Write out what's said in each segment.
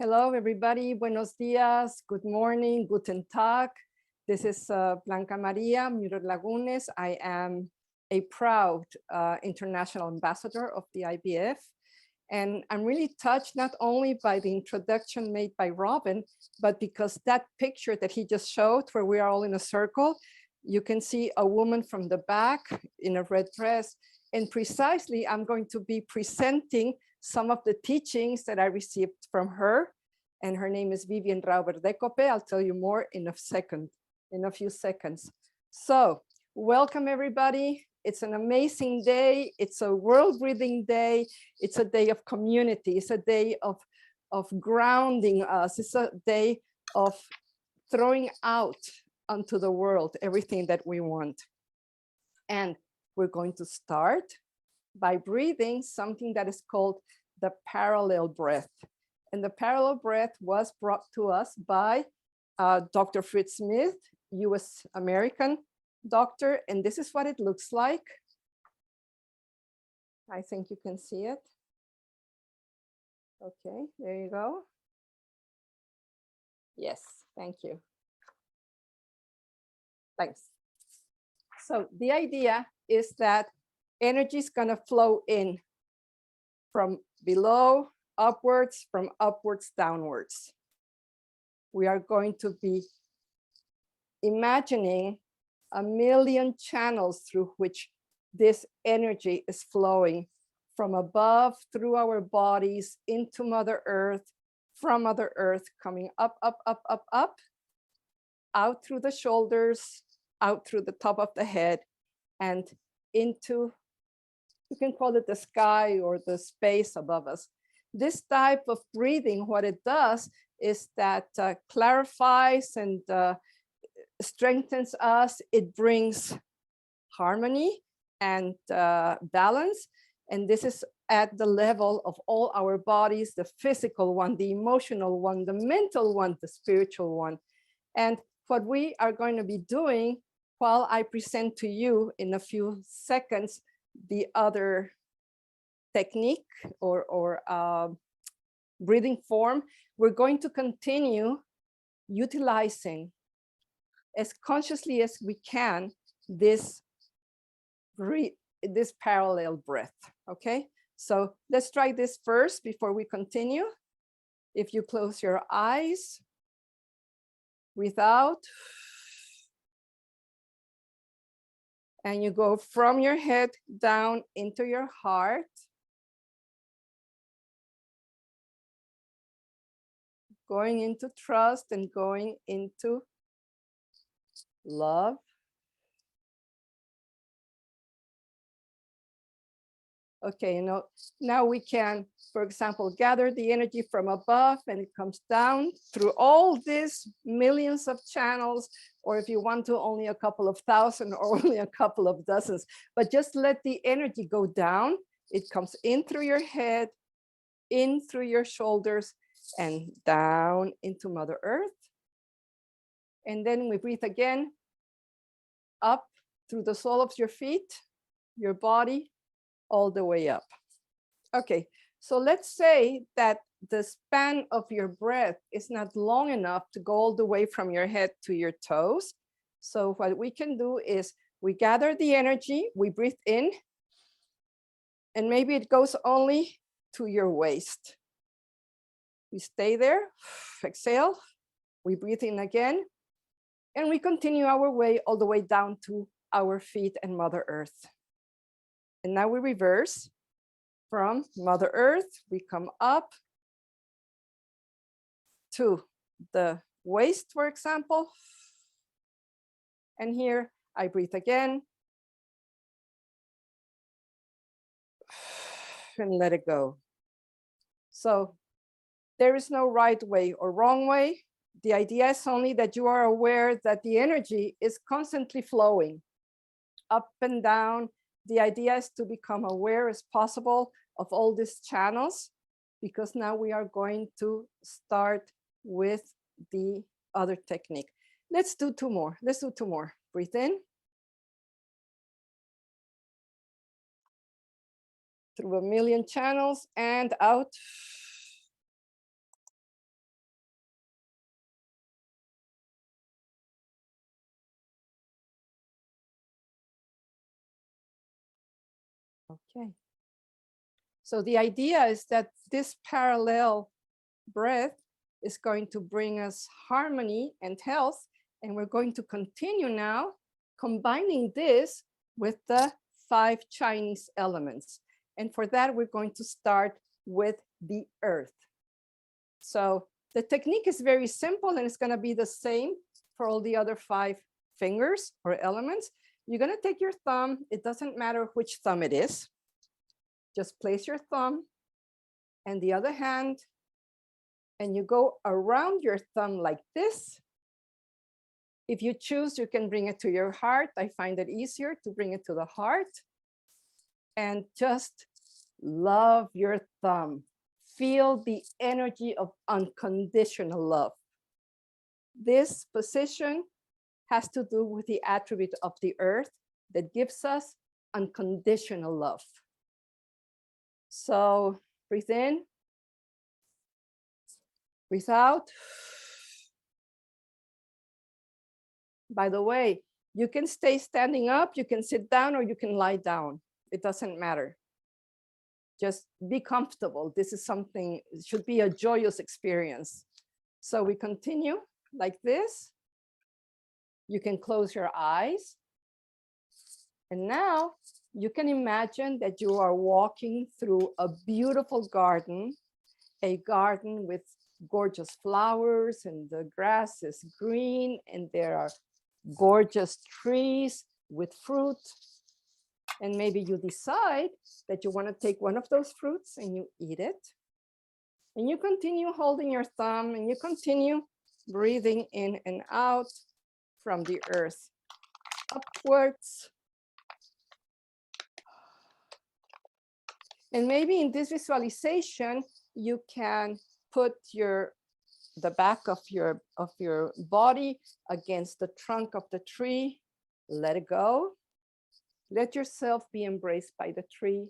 Hello, everybody. Buenos dias. Good morning. Guten Tag. This is Blanca Maria Murer Lagunez. I am a proud international ambassador of the IBF. And I'm really touched not only by the introduction made by Robin, but because that picture that he just showed where we are all in a circle, you can see a woman from the back in a red dress. And precisely, I'm going to be presenting some of the teachings that I received from her. And her name is Vivian Rauber Decope. I'll tell you more in a few seconds. So welcome everybody. It's an amazing day. It's a world breathing day. It's a day of community. It's a day of grounding us. It's a day of throwing out onto the world everything that we want. And we're going to start by breathing something that is called the parallel breath. And the parallel breath was brought to us by Dr. Fritz Smith, US American doctor. And this is what it looks like. I think you can see it. Okay, there you go. Yes, thank you. Thanks. So the idea is that energy is going to flow in from below upwards, from upwards downwards. We are going to be imagining 1,000,000 channels through which this energy is flowing from above through our bodies into Mother Earth, from Mother Earth coming up, up, up, up, up, out through the shoulders, out through the top of the head, and into, you can call it the sky or the space above us. This type of breathing, what it does is that clarifies and strengthens us. It brings harmony and balance. And this is at the level of all our bodies, the physical one, the emotional one, the mental one, the spiritual one. And what we are going to be doing while I present to you in a few seconds the other technique or breathing form, we're going to continue utilizing as consciously as we can this parallel breath. Okay, so let's try this first before we continue. If you close your eyes, breathe out, and you go from your head down into your heart, going into trust and going into love. Okay, now we can, for example, gather the energy from above and it comes down through all these millions of channels, or if you want to, only a couple of thousand or only a couple of dozens, but just let the energy go down. It comes in through your head, in through your shoulders, and down into Mother Earth. And then we breathe again, up through the sole of your feet, your body, all the way up. Okay, so let's say that the span of your breath is not long enough to go all the way from your head to your toes. So what we can do is we gather the energy, we breathe in, and maybe it goes only to your waist. We stay there, exhale, we breathe in again, and we continue our way all the way down to our feet and Mother Earth. And now we reverse from Mother Earth, we come up to the waist, for example. And here I breathe again. And let it go. So there is no right way or wrong way. The idea is only that you are aware that the energy is constantly flowing up and down. The idea is to become aware as possible of all these channels, because now we are going to start with the other technique. Let's do two more. Let's do two more. Breathe in. Through 1,000,000 channels and out. Okay. So the idea is that this parallel breath is going to bring us harmony and health. And we're going to continue now combining this with the 5 Chinese elements. And for that, we're going to start with the earth. So the technique is very simple, and it's going to be the same for all the other 5 fingers or elements. You're going to take your thumb. It doesn't matter which thumb it is. Just place your thumb and the other hand, and you go around your thumb like this. If you choose, you can bring it to your heart. I find it easier to bring it to the heart. And just love your thumb. Feel the energy of unconditional love. This position has to do with the attribute of the earth that gives us unconditional love. So breathe in, breathe out. By the way, you can stay standing up, you can sit down, or you can lie down. It doesn't matter. Just be comfortable. This is something, it should be a joyous experience. So we continue like this. You can close your eyes. And now you can imagine that you are walking through a beautiful garden, a garden with gorgeous flowers, and the grass is green, and there are gorgeous trees with fruit. And maybe you decide that you want to take one of those fruits and you eat it. And you continue holding your thumb, and you continue breathing in and out from the earth upwards. And maybe in this visualization, you can put the back of your body against the trunk of the tree. Let it go. Let yourself be embraced by the tree.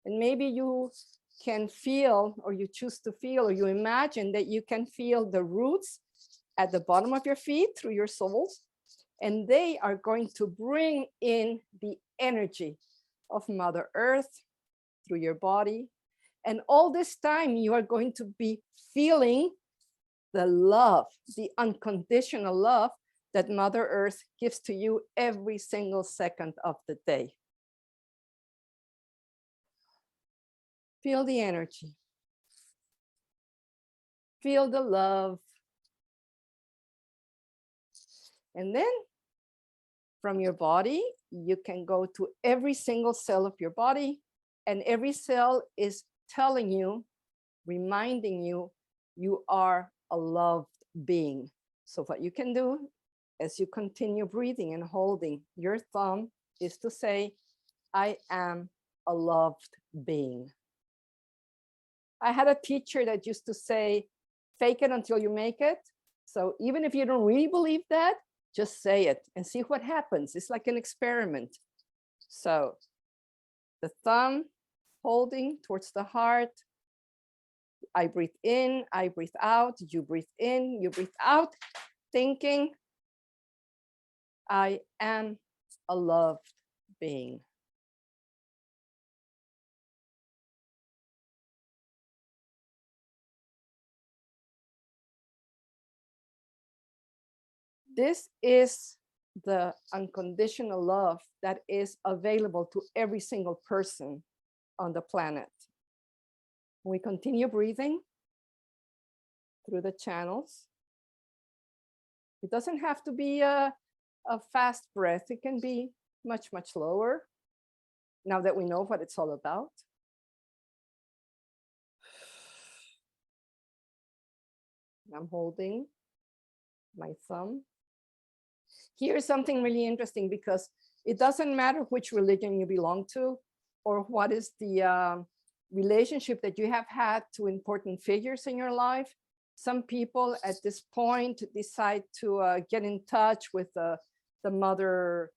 And maybe you can feel, or you choose to feel, or you imagine that you can feel the roots at the bottom of your feet through your soles. And they are going to bring in the energy of Mother Earth through your body. And all this time, you are going to be feeling the love, the unconditional love that Mother Earth gives to you every single second of the day. Feel the energy. Feel the love. And then from your body, you can go to every single cell of your body, and every cell is telling you, reminding you, you are a loved being. So what you can do as you continue breathing and holding your thumb is to say, I am a loved being. I had a teacher that used to say, fake it until you make it. So even if you don't really believe that, just say it and see what happens. It's like an experiment. So the thumb holding towards the heart. I breathe in, I breathe out, you breathe in, you breathe out, thinking, I am a loved being. This is the unconditional love that is available to every single person on the planet. We continue breathing through the channels. It doesn't have to be a fast breath. It can be much, much lower, now that we know what it's all about. I'm holding my thumb. Here's something really interesting, because it doesn't matter which religion you belong to or what is the relationship that you have had to important figures in your life. Some people at this point decide to get in touch with the Mother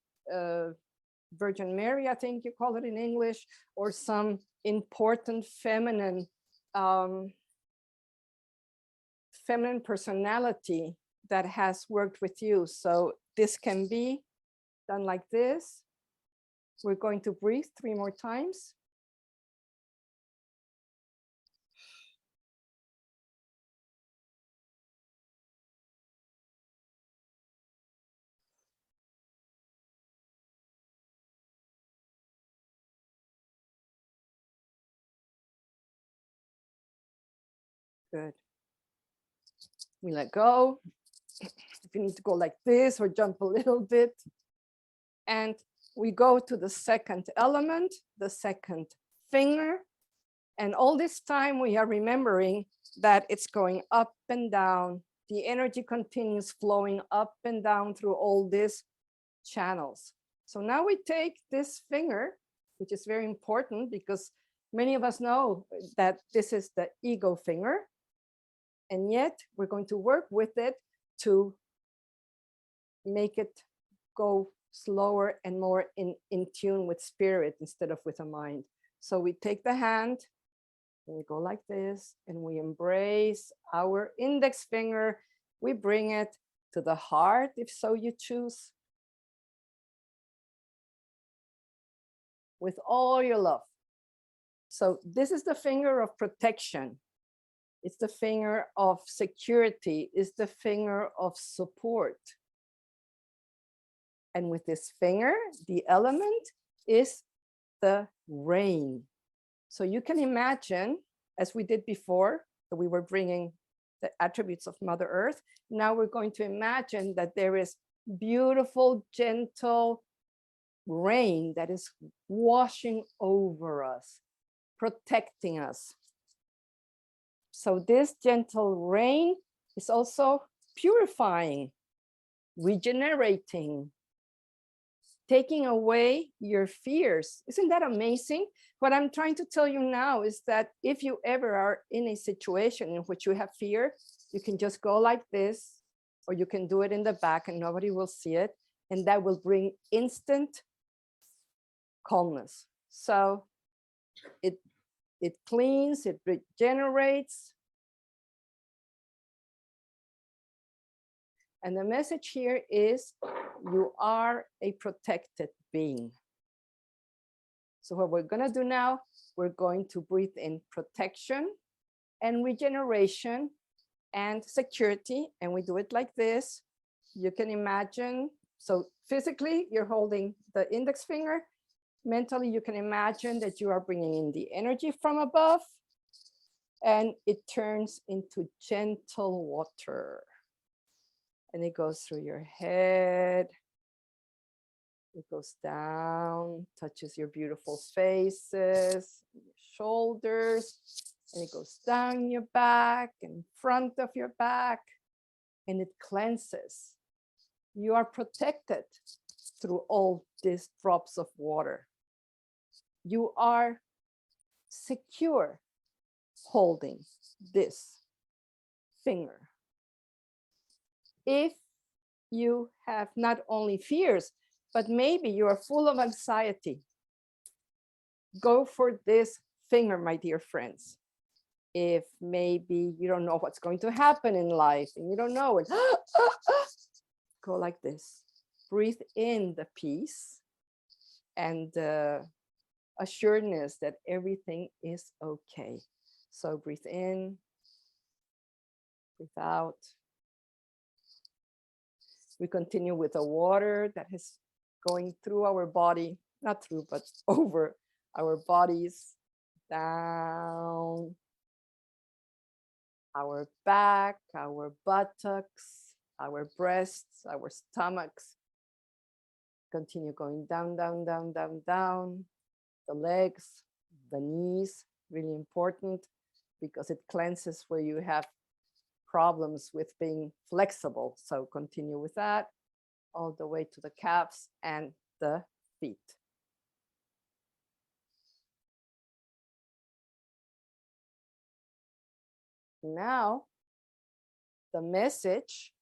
Virgin Mary, I think you call it in English, or some important feminine personality that has worked with you. So this can be done like this. We're going to breathe 3 more times. Good. We let go. If you need to go like this or jump a little bit. And we go to the second element, the second finger. And all this time we are remembering that it's going up and down. The energy continues flowing up and down through all these channels. So now we take this finger, which is very important because many of us know that this is the ego finger. And yet we're going to work with it to make it go slower and more in tune with spirit instead of with the mind. So we take the hand and we go like this and we embrace our index finger. We bring it to the heart, if so you choose, with all your love. So this is the finger of protection. It's the finger of security. It's the finger of support. And with this finger, the element is the rain. So you can imagine, as we did before, that we were bringing the attributes of Mother Earth. Now we're going to imagine that there is beautiful, gentle rain that is washing over us, protecting us. So this gentle rain is also purifying, regenerating, taking away your fears. Isn't that amazing? What I'm trying to tell you now is that if you ever are in a situation in which you have fear, you can just go like this, or you can do it in the back and nobody will see it. And that will bring instant calmness. So it cleans, it regenerates. And the message here is you are a protected being. So what we're going to do now, we're going to breathe in protection and regeneration and security. And we do it like this. You can imagine, so physically you're holding the index finger. Mentally, you can imagine that you are bringing in the energy from above and it turns into gentle water. And it goes through your head. It goes down, touches your beautiful faces, your shoulders, and it goes down your back and front of your back, and it cleanses. You are protected through all these drops of water. You are secure holding this finger. If you have not only fears, but maybe you are full of anxiety, go for this finger, my dear friends. If maybe you don't know what's going to happen in life and you don't know it, go like this. Breathe in the peace and the assuredness that everything is okay. So breathe in, breathe out. We continue with the water that is going through our body, not through, but over our bodies, down our back, our buttocks, our breasts, our stomachs. Continue going down, down, down, down, down. The legs, the knees, really important because it cleanses where you have problems with being flexible. So continue with that all the way to the calves and the feet. Now, the message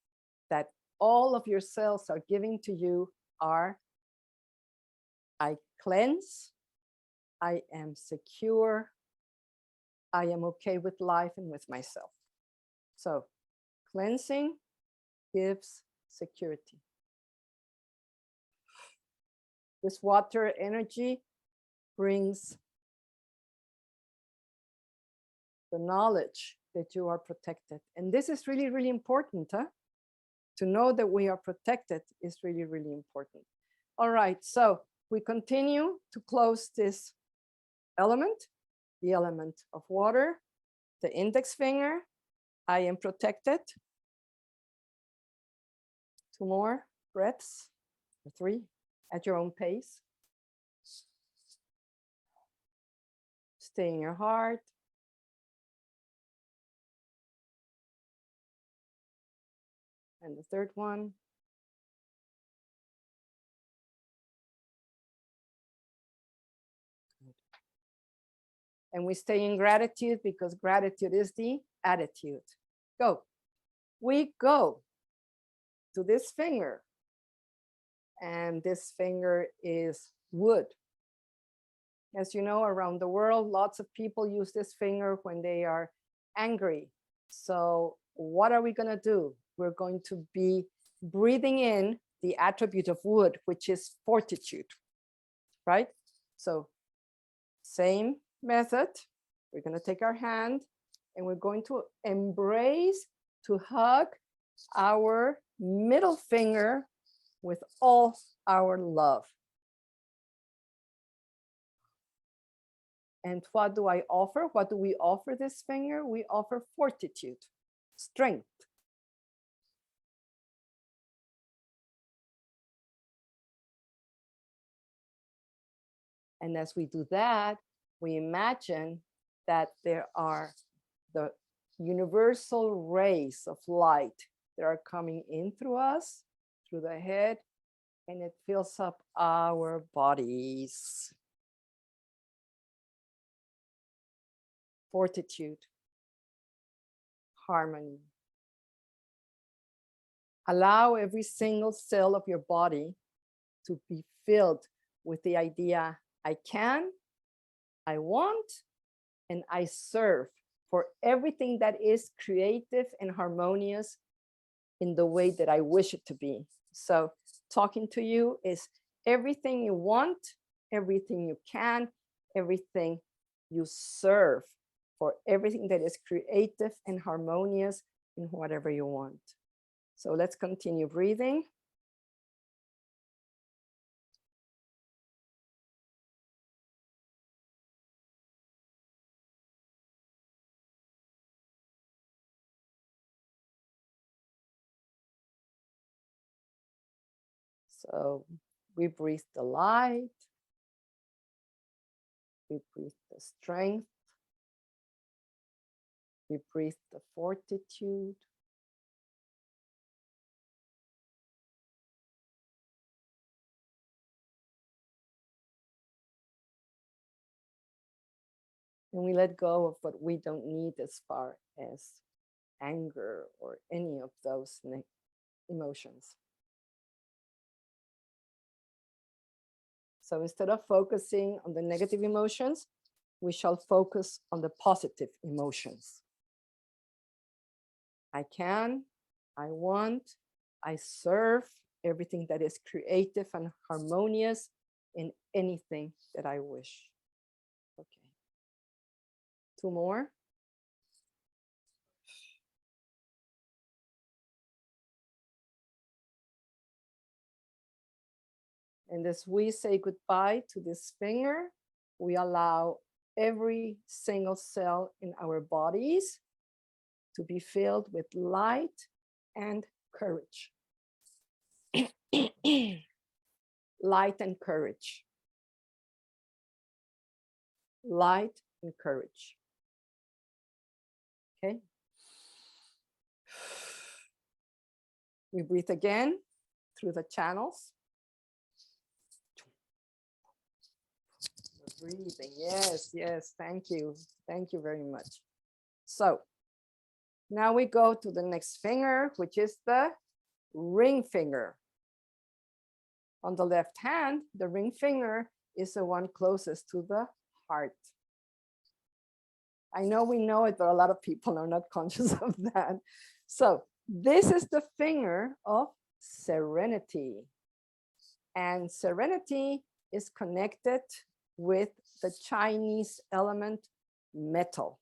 that all of your cells are giving to you are, I cleanse, I am secure, I am okay with life and with myself. So cleansing gives security. This water energy brings the knowledge that you are protected. And this is really, really important. Huh? To know that we are protected is really, really important. All right, so we continue to close this element, the element of water, the index finger. I am protected. 2 more breaths, or 3, at your own pace. Stay in your heart. And the third one. And we stay in gratitude because gratitude is the attitude. Go. We go to this finger. And this finger is wood. As you know, around the world, lots of people use this finger when they are angry. So what are we going to do? We're going to be breathing in the attribute of wood, which is fortitude, right? So same method. We're going to take our hand and we're going to embrace, to hug our middle finger with all our love. And what do I offer? What do we offer this finger? We offer fortitude, strength. And as we do that, we imagine that there are the universal rays of light that are coming in through us, through the head, and it fills up our bodies. Fortitude, harmony. Allow every single cell of your body to be filled with the idea, I can, I want, and I serve for everything that is creative and harmonious in the way that I wish it to be. So talking to you is everything you want, everything you can, everything you serve for everything that is creative and harmonious in whatever you want. So let's continue breathing. So we breathe the light, we breathe the strength, we breathe the fortitude. And we let go of what we don't need as far as anger or any of those emotions. So instead of focusing on the negative emotions, we shall focus on the positive emotions. I can, I want, I serve everything that is creative and harmonious in anything that I wish. Okay. 2 more. And as we say goodbye to this finger, we allow every single cell in our bodies to be filled with light and courage. Light and courage. Light and courage. Okay. We breathe again through the channels. Breathing, yes, yes, thank you. Thank you very much. So now we go to the next finger, which is the ring finger. On the left hand, the ring finger is the one closest to the heart. I know we know it, but a lot of people are not conscious of that. So this is the finger of serenity. And serenity is connected with the Chinese element metal.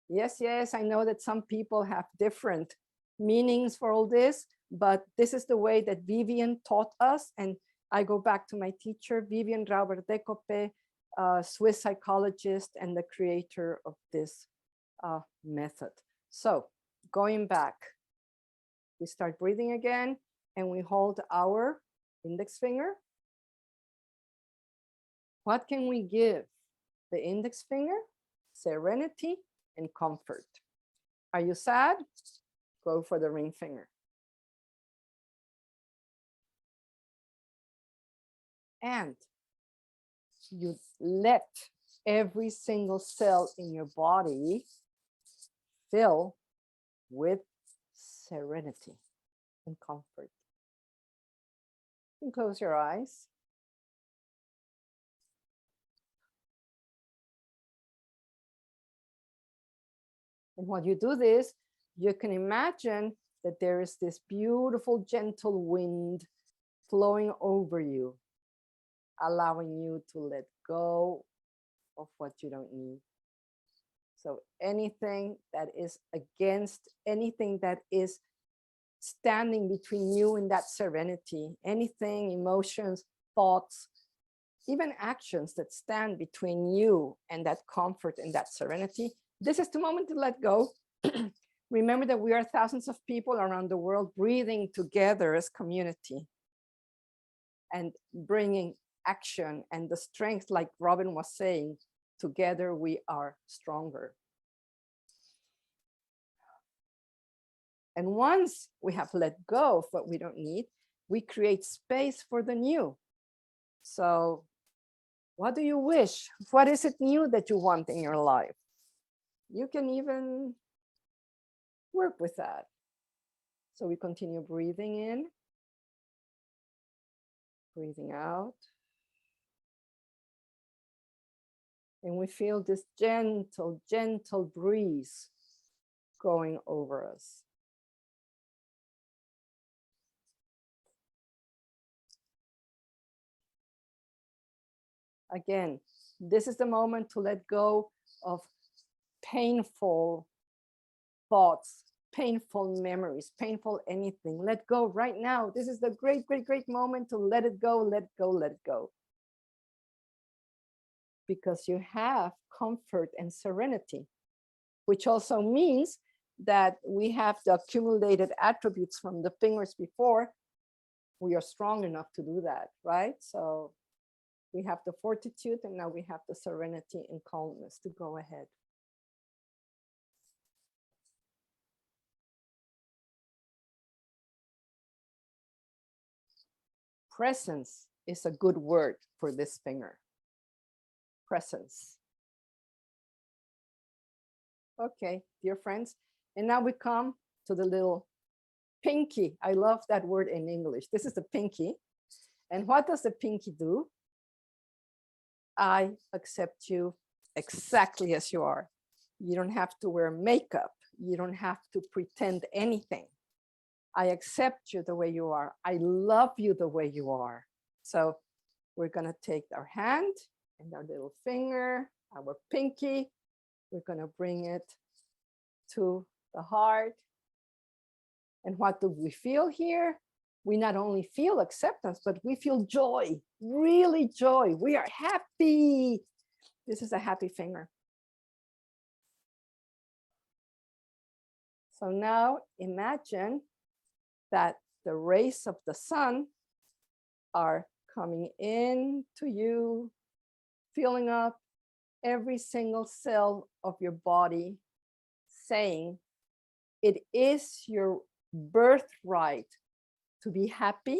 Yes, yes, I know that some people have different meanings for all this, but this is the way that Vivian taught us. And I go back to my teacher, Vivian Rauber-Decoppe, Swiss psychologist and the creator of this method. So going back, we start breathing again and we hold our index finger. What can we give the index finger? Serenity and comfort. Are you sad? Go for the ring finger. And you let every single cell in your body fill with serenity and comfort. You can close your eyes. And while you do this, you can imagine that there is this beautiful, gentle wind flowing over you, allowing you to let go of what you don't need. So anything that is against, anything that is standing between you and that serenity, anything, emotions, thoughts, even actions that stand between you and that comfort and that serenity, this is the moment to let go. Remember that we are thousands of people around the world breathing together as community and bringing action and the strength, like Robin was saying, together we are stronger. And once we have let go of what we don't need, we create space for the new. So what do you wish? What is it new that you want in your life? You can even work with that. So we continue breathing in, breathing out. And we feel this gentle, gentle breeze going over us. Again, this is the moment to let go of painful thoughts, painful memories, painful anything. Let go right now. This is the great, great, great moment to let it go, let go, let go. Because you have comfort and serenity, which also means that we have the accumulated attributes from the fingers before. We are strong enough to do that, right? So we have the fortitude and now we have the serenity and calmness to go ahead. Presence is a good word for this finger. Presence. Okay, dear friends. And now we come to the little pinky. I love that word in English. This is the pinky. And what does the pinky do? I accept you exactly as you are. You don't have to wear makeup. You don't have to pretend anything. I accept you the way you are. I love you the way you are. So we're going to take our hand and our little finger, our pinky. We're going to bring it to the heart. And what do we feel here? We not only feel acceptance, but we feel joy, really joy. We are happy. This is a happy finger. So now imagine that the rays of the sun are coming in to you, filling up every single cell of your body, saying it is your birthright to be happy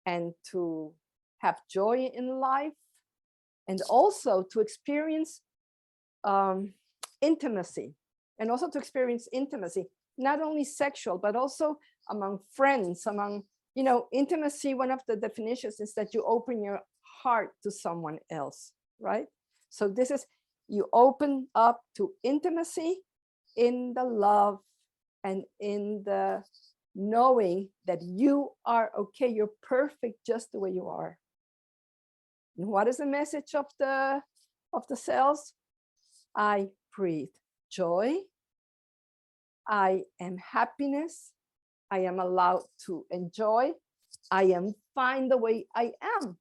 and to have joy in life, and also to experience intimacy, and also to experience intimacy, not only sexual, but also among friends, among, you know, intimacy. One of the definitions is that you open your heart to someone else, right? So this is, you open up to intimacy in the love and in the knowing that you are okay, you're perfect just the way you are. And what is the message of the cells? I breathe joy. I am happiness. I am allowed to enjoy. I am fine the way I am.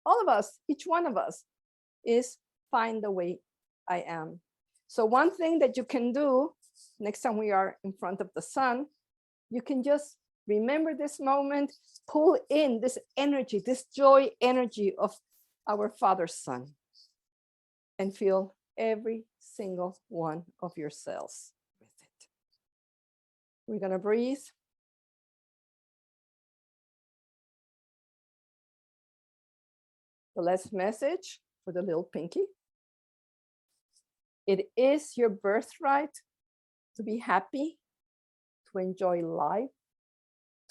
All of us, each one of us is fine the way I am. So one thing that you can do next time we are in front of the sun, you can just remember this moment, pull in this energy, this joy energy of our Father's Son, and feel every single one of your cells with it. We're gonna breathe. The last message for the little pinky. It is your birthright to be happy, to enjoy life,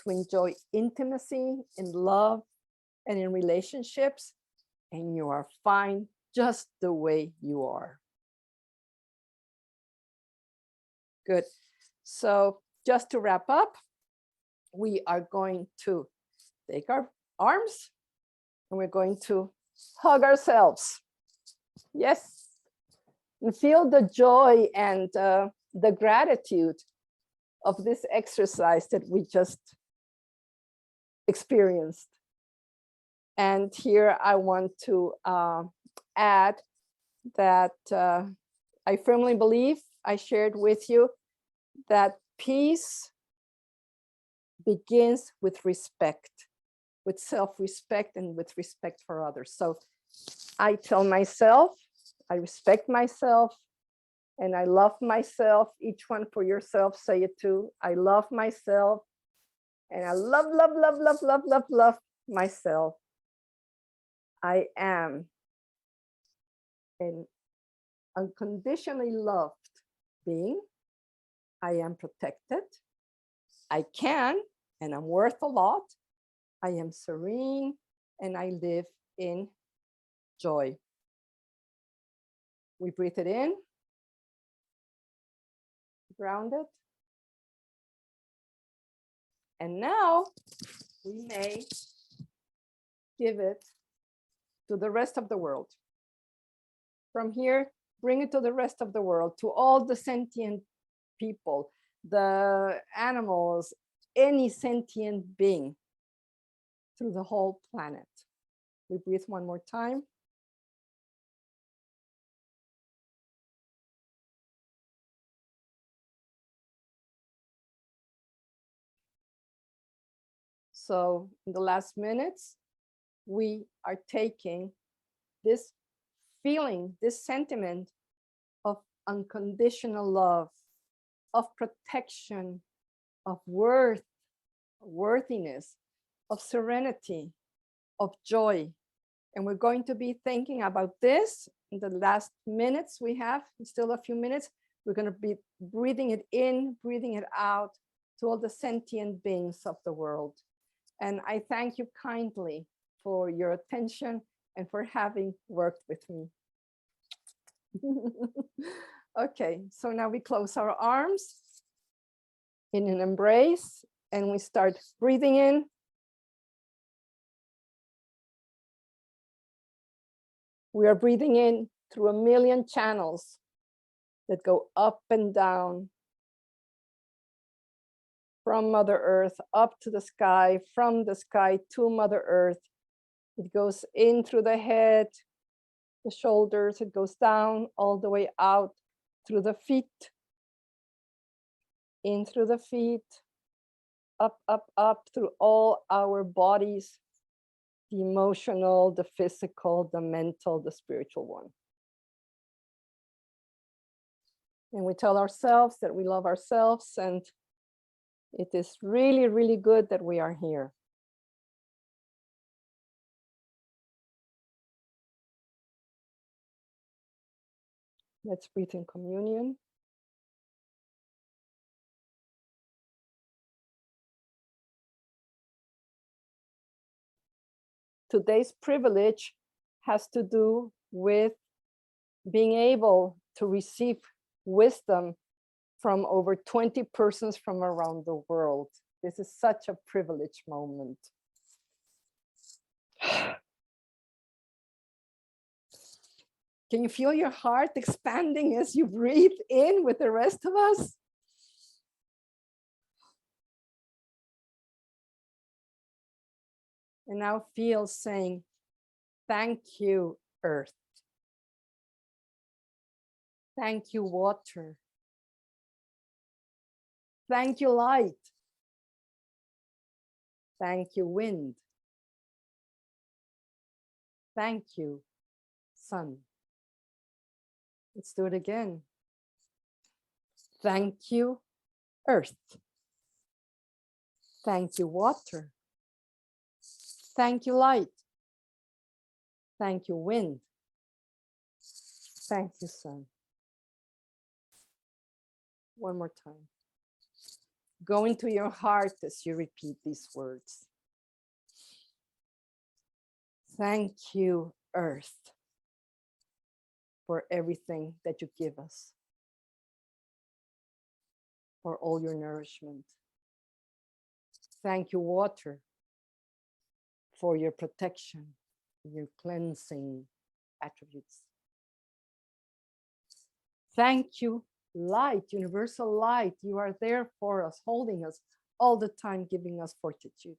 to enjoy intimacy in love and in relationships, and you are fine just the way you are. Good. So just to wrap up, we are going to take our arms and we're going to hug ourselves. Yes. And feel the joy and the gratitude of this exercise that we just experienced. And here I want to add that I firmly believe, I shared with you, that peace begins with respect, with self-respect and with respect for others. So I tell myself, I respect myself and I love myself. Each one for yourself, say it too. I love myself and I love, love, love, love, love, love, love myself. I am an unconditionally loved being. I am protected. I can, and I'm worth a lot. I am serene and I live in joy. We breathe it in, grounded. And now we may give it to the rest of the world. From here, bring it to the rest of the world, to all the sentient people, the animals, any sentient being through the whole planet. We breathe one more time. So in the last minutes, we are taking this feeling, this sentiment of unconditional love, of protection, of worthiness, of serenity, of joy. And we're going to be thinking about this in the last minutes we have, still a few minutes. We're going to be breathing it in, breathing it out to all the sentient beings of the world. And I thank you kindly for your attention and for having worked with me. Okay, so now we close our arms in an embrace and we start breathing in. We are breathing in through 1,000,000 channels that go up and down from Mother Earth up to the sky, from the sky to Mother Earth. It goes in through the head, the shoulders, it goes down all the way out through the feet, in through the feet, up, up, up through all our bodies, the emotional, the physical, the mental, the spiritual one. And we tell ourselves that we love ourselves and it is really, really good that we are here. Let's breathe in communion. Today's privilege has to do with being able to receive wisdom from over 20 persons from around the world. This is such a privileged moment. Can you feel your heart expanding as you breathe in with the rest of us? And now feel saying, thank you, earth. Thank you, water. Thank you, light. Thank you, wind. Thank you, sun. Let's do it again. Thank you, earth. Thank you, water. Thank you, light. Thank you, wind. Thank you, sun. One more time. Go into your heart as you repeat these words. Thank you, earth, for everything that you give us, for all your nourishment. Thank you, water, for your protection, your cleansing attributes. Thank you, light, universal light. You are there for us, holding us all the time, giving us fortitude.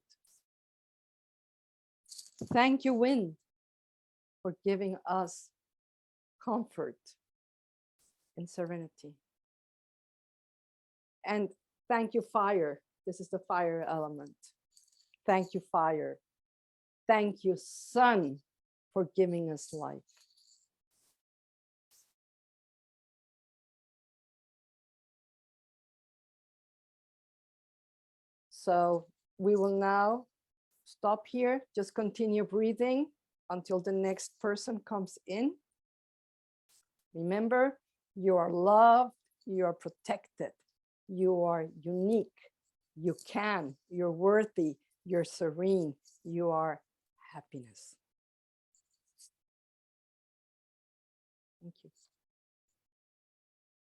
Thank you, wind, for giving us comfort and serenity. And thank you, fire. This is the fire element. Thank you, fire. Thank you, sun, for giving us life. So we will now stop here. Just continue breathing until the next person comes in. Remember, you are loved, you are protected, you are unique, you can, you're worthy, you're serene, you are happiness. Thank you.